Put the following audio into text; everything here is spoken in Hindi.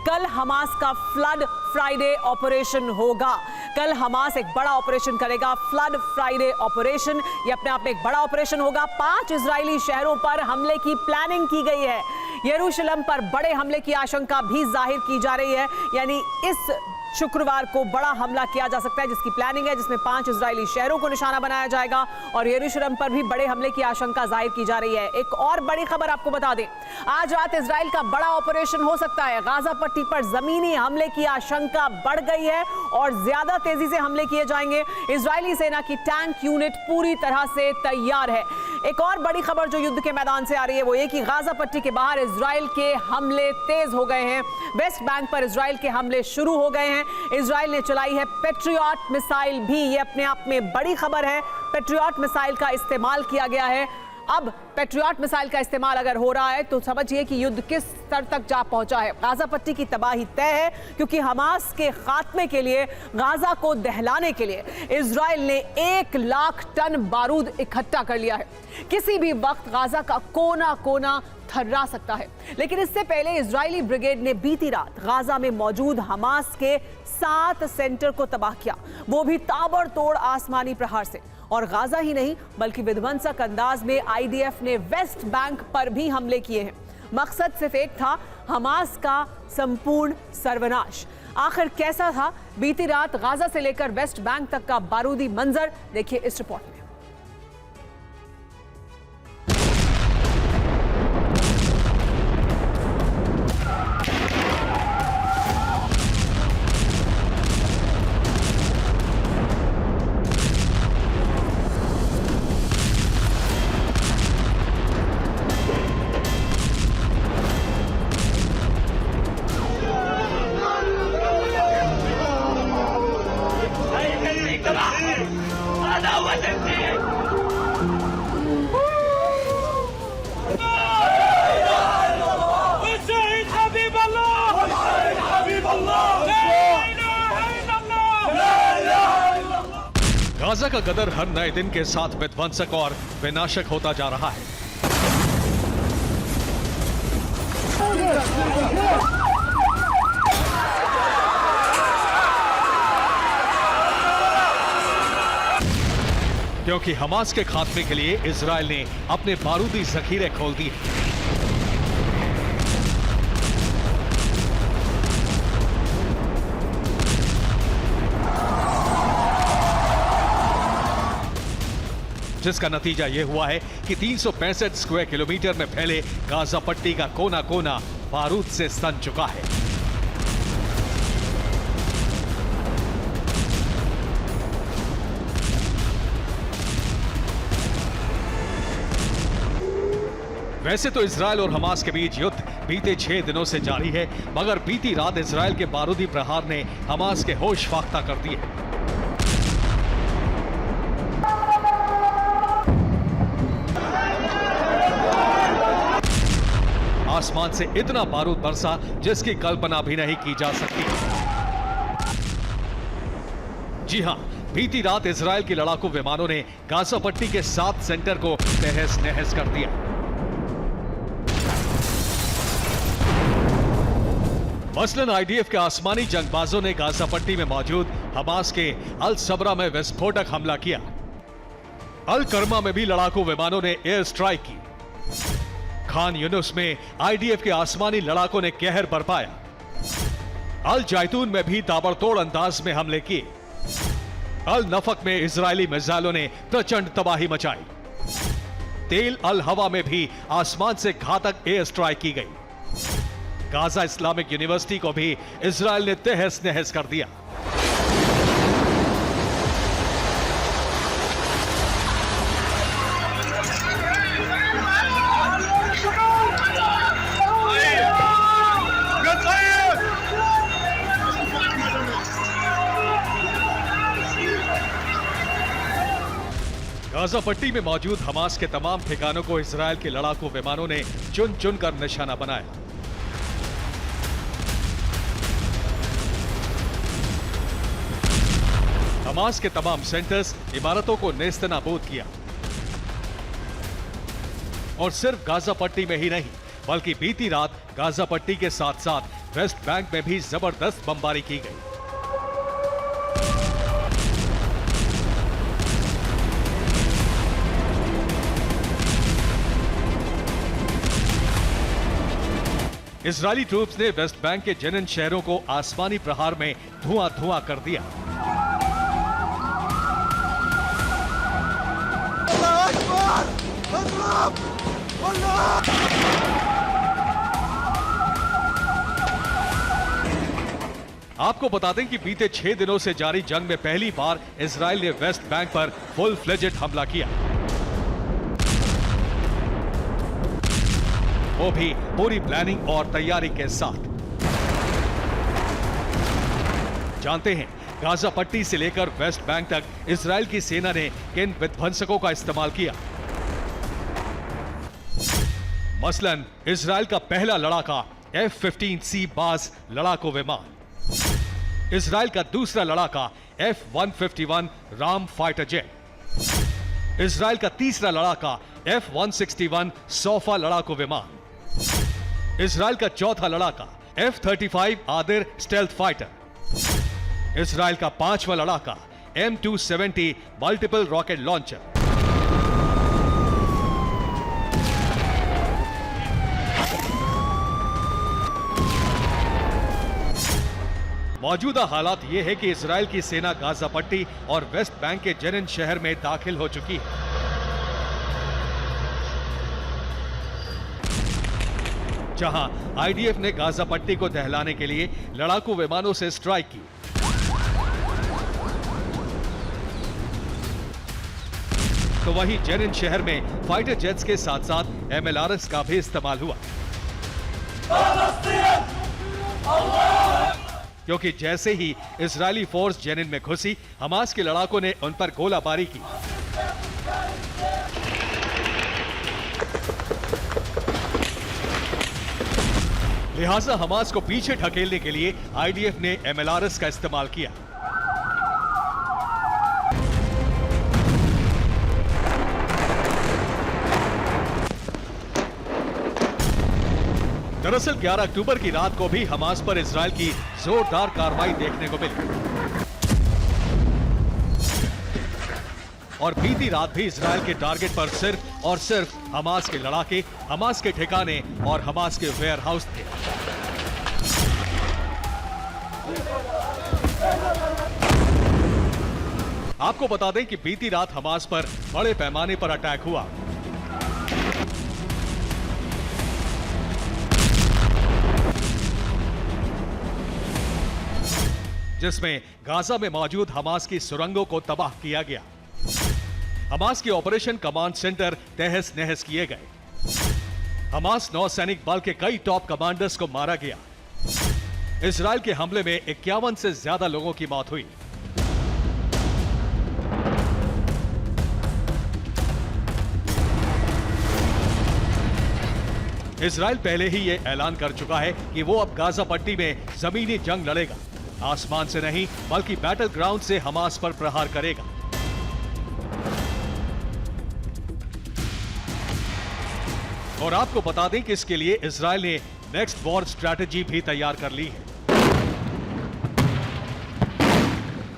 कल हमास का फ्लड फ्राइडे ऑपरेशन होगा। कल हमास एक बड़ा ऑपरेशन करेगा, फ्लड फ्राइडे ऑपरेशन। ये अपने आप में एक बड़ा ऑपरेशन होगा। 5 इजरायली शहरों पर हमले की प्लानिंग की गई है। यरूशलेम पर बड़े हमले की आशंका भी जाहिर की जा रही है, यानी इस शुक्रवार को बड़ा हमला किया जा सकता है, जिसकी प्लानिंग है, जिसमें 5 इजरायली शहरों को निशाना बनाया जाएगा और यरूशलेम पर भी बड़े हमले की आशंका जाहिर की जा रही है। एक और बड़ी खबर आपको बता दें, आज रात इजराइल का बड़ा ऑपरेशन हो सकता है। गाजा पट्टी पर जमीनी हमले की आशंका बढ़ गई है और ज्यादा तेजी से हमले किए जाएंगे। इजरायली सेना की टैंक यूनिट पूरी तरह से तैयार है। एक और बड़ी खबर जो युद्ध के मैदान से आ रही है वो ये कि गाजा पट्टी के बाहर इजराइल के हमले तेज हो गए हैं। वेस्ट बैंक पर इजराइल के हमले शुरू हो गए हैं। इजराइल ने चलाई है पैट्रियट मिसाइल भी, ये अपने आप में बड़ी खबर है। पैट्रियट मिसाइल का इस्तेमाल किया गया है। अब पैट्रियट मिसाइल का इस्तेमाल अगर हो रहा है तो समझिए कि युद्ध किस स्तर तक जा पहुंचा है। गाजा पट्टी की तबाही तय है, क्योंकि हमास के खात्मे के लिए, गाजा को दहलाने के लिए इजराइल ने 1 लाख टन बारूद इकट्ठा कर लिया है। किसी भी वक्त गाजा का कोना कोना थर्रा सकता है। लेकिन इससे पहले इजरायली ब्रिगेड ने बीती रात गाजा में मौजूद हमास के 7 सेंटर को तबाह किया, वो भी ताबड़तोड़ आसमानी प्रहार से। और गाजा ही नहीं बल्कि विध्वंसक अंदाज में आईडीएफ ने वेस्ट बैंक पर भी हमले किए हैं। मकसद सिर्फ एक था, हमास का संपूर्ण सर्वनाश। आखिर कैसा था बीती रात गाजा से लेकर वेस्ट बैंक तक का बारूदी मंजर, देखिए इस रिपोर्ट में। गाजा का गदर हर नए दिन के साथ विध्वंसक और विनाशक होता जा रहा है। क्योंकि हमास के खात्मे के लिए इजराइल ने अपने बारूदी जखीरे खोल दिए। जिसका नतीजा यह हुआ है कि 365 स्क्वायर किलोमीटर में फैले गाजा पट्टी का कोना कोना बारूद से सन चुका है। वैसे तो इजराइल और हमास के बीच युद्ध बीते 6 दिनों से जारी है, मगर बीती रात इजराइल के बारूदी प्रहार ने हमास के होश फाख्ता कर दिए। आसमान से इतना बारूद बरसा जिसकी कल्पना भी नहीं की जा सकती। जी हां, बीती रात इजराइल के लड़ाकू विमानों ने गाजा पट्टी के 7 सेंटर को तहस नहस कर दिया। मसलन आईडीएफ के आसमानी जंगबाजों ने गाजा पट्टी में मौजूद हमास के अल सबरा में विस्फोटक हमला किया। अल कर्मा में भी लड़ाकू विमानों ने एयर स्ट्राइक की। खान यूनुस में आईडीएफ के आसमानी लड़ाकों ने कहर बरपाया। अल जैतून में भी ताबड़तोड़ अंदाज में हमले किए। अल नफक में इजरायली मिसाइलों ने प्रचंड तबाही मचाई। तेल अल हवा में भी आसमान से घातक एयर स्ट्राइक की गई। गाजा इस्लामिक यूनिवर्सिटी को भी इजराइल ने तहस नहस कर दिया। गाजा पट्टी में मौजूद हमास के तमाम ठिकानों को इजराइल के लड़ाकू विमानों ने चुन चुन कर निशाना बनाया। हमास के तमाम सेंटर्स, इमारतों को नेस्तनाबूद किया। और सिर्फ गाजा पट्टी में ही नहीं, बल्कि बीती रात गाजा पट्टी के साथ साथ वेस्ट बैंक में भी जबरदस्त बमबारी की गई। इजरायली ट्रूप्स ने वेस्ट बैंक के जेनिन शहरों को आसमानी प्रहार में धुआं-धुआं कर दिया। आपको बता दें कि बीते 6 दिनों से जारी जंग में पहली बार इजरायल ने वेस्ट बैंक पर फुल फ्लेजेड हमला किया, वो भी पूरी प्लानिंग और तैयारी के साथ। जानते हैं गाजा पट्टी से लेकर वेस्ट बैंक तक इजरायल की सेना ने किन विध्वंसकों का इस्तेमाल किया। मसलन इजरायल का पहला लड़ाका F-15C बाज लड़ाकू विमान, इजरायल का दूसरा लड़ाका F-151 Ram fighter jet, Israel का तीसरा लड़ाका F-161 सोफा लड़ाकू विमान, इजरायल का चौथा लड़ाका F-35 आदिर स्टेल्थ फाइटर, इजरायल का पांचवा लड़ाका M270 मल्टीपल रॉकेट लॉन्चर। मौजूदा हालात यह है कि इजरायल की सेना गाजा पट्टी और वेस्ट बैंक के जेनिन शहर में दाखिल हो चुकी है। जहां आईडीएफ ने गाजा पट्टी को दहलाने के लिए लड़ाकू विमानों से स्ट्राइक की, तो वहीं जेनिन शहर में फाइटर जेट्स के साथ साथ MLRS का भी इस्तेमाल हुआ, क्योंकि जैसे ही इजरायली फोर्स जेनिन में घुसी, हमास के लड़ाकों ने उन पर गोलाबारी की। लिहाजा हमास को पीछे ढकेलने के लिए आईडीएफ ने MLRS का इस्तेमाल किया। दरअसल 11 अक्टूबर की रात को भी हमास पर इजरायल की जोरदार कार्रवाई देखने को मिली और बीती रात भी इजरायल के टारगेट पर सिर्फ और सिर्फ हमास के लड़ाके, हमास के ठिकाने और हमास के वेयर हाउस थे। आपको बता दें कि बीती रात हमास पर बड़े पैमाने पर अटैक हुआ। जिसमें गाजा में मौजूद हमास की सुरंगों को तबाह किया गया। हमास के ऑपरेशन कमांड सेंटर तहस नहस किए गए। हमास नौसैनिक बल के कई टॉप कमांडर्स को मारा गया। इजरायल के हमले में 51 से ज्यादा लोगों की मौत हुई। इजरायल पहले ही यह ऐलान कर चुका है कि वो अब गाजा पट्टी में जमीनी जंग लड़ेगा, आसमान से नहीं बल्कि बैटल ग्राउंड से हमास पर प्रहार करेगा। और आपको बता दें कि इसके लिए इजरायल ने नेक्स्ट वॉर स्ट्रैटेजी भी तैयार कर ली है।